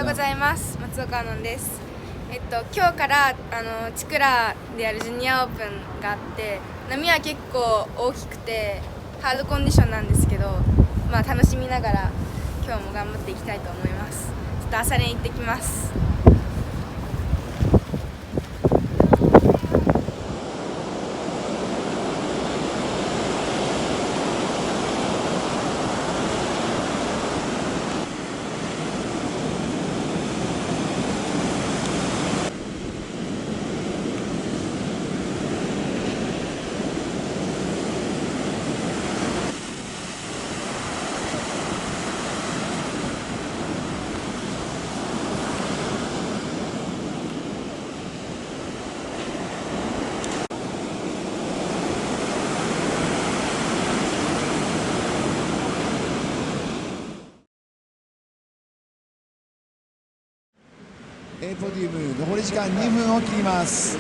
ございます。松岡アノンです。今日から千倉でやるジュニアオープンがあって、波は結構大きくてハードコンディションなんですけど、楽しみながら今日も頑張っていきたいと思います。ちょっと朝練行ってきます。ポディウム残り時間2分を切ります。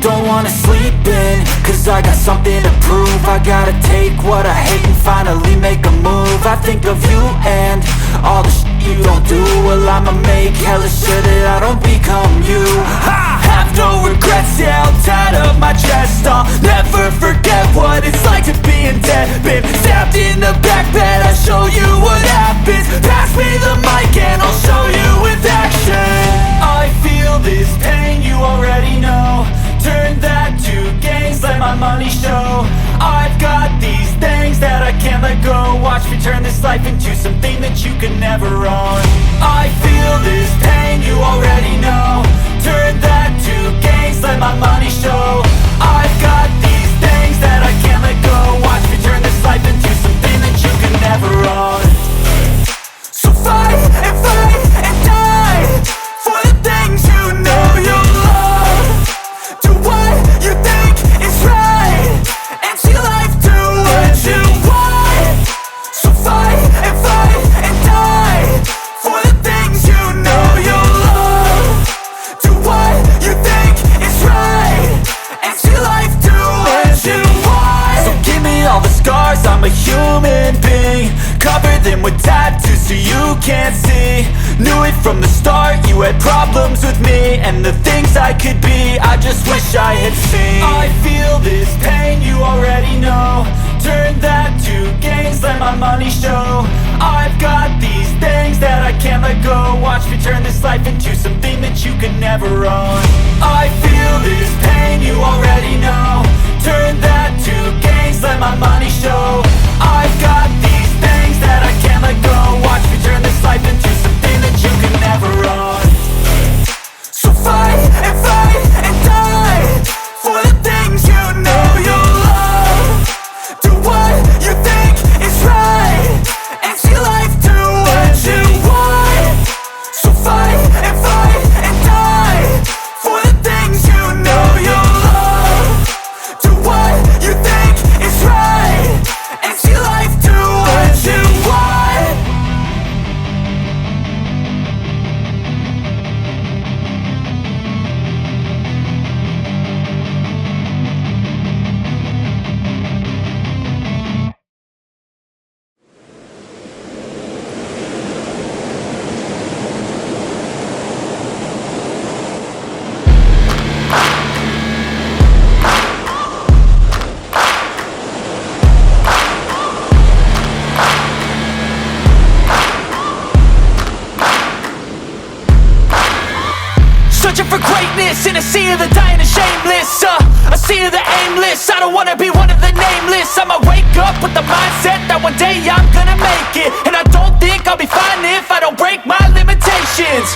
Don't wanna sleep in, cause I got something to prove. I gotta take what I hate and finally make a move. I think of you and all the shit you don't do. Well, I'ma make hella sure that I don't become you. I have no regrets, yeah, I'll tie up my chest. I'll never forget what it's like to be in debt. Been stabbed in the back bed, I'll show you what happens. Pass me the mic and I'll show you with action. I feel this pain, you already know. Turn that to gains, let my money show. I've got these things that I can't let go. Watch me turn this life into something that you could never own. I feel this pain, you already know. Turn that to gains, let my money show. I've got these things that I can't let go. Watch me turn this life into something that you could never own. So fight and die for the things you know you love. Do what you think is right and see life do what you want. So fight and die for the things you know you love. Do what you think is right and see life do what you want. So give me all the scars, I'm a human being. Cover them with tattoos so you can't see. Knew it from the start, you had problems with me and the things I could be, I just wish I had seen. I feel this pain, you already know. Turn that to gains, let my money show. I've got these things that I can't let go. Watch me turn this life into something that you could never own. I feel this pain, you already know. Turn that to gains, let my money show. I've got these things that I can't let go. Watch me turn this life into something that you could never own. So fight and die for the things you know you love. Do what you think is right and see life do what you want. So fight and die for the things you know you love. Do what you think is right and see life do what you want. Searching for greatness in a sea of the dying and shameless, a sea of the aimless. I don't wanna be one of the nameless. I'ma wake up with the mindset that one day I'm gonna make it. And I don't think I'll be fine if I don't break my limitations.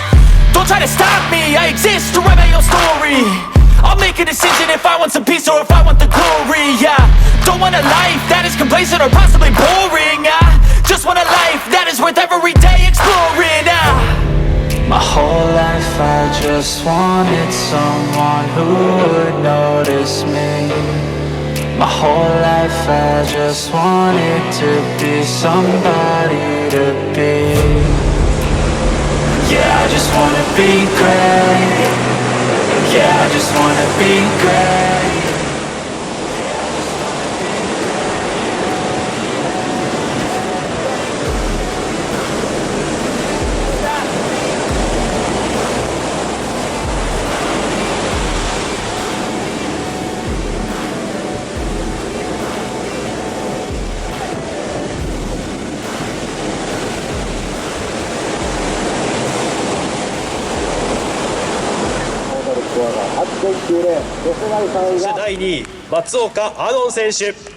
Don't try to stop me, I exist to write my own story. I'll make a decision if I want some peace or if I want the glory. Yeah, don't want a life that is complacent or possibly boring. I just want a life that is worth every day exploring. My whole life I just wanted someone who would notice me. My whole life I just wanted to be somebody to be. Yeah, I just wanna be great. Yeah, be great.そして第2位松岡アノン選手。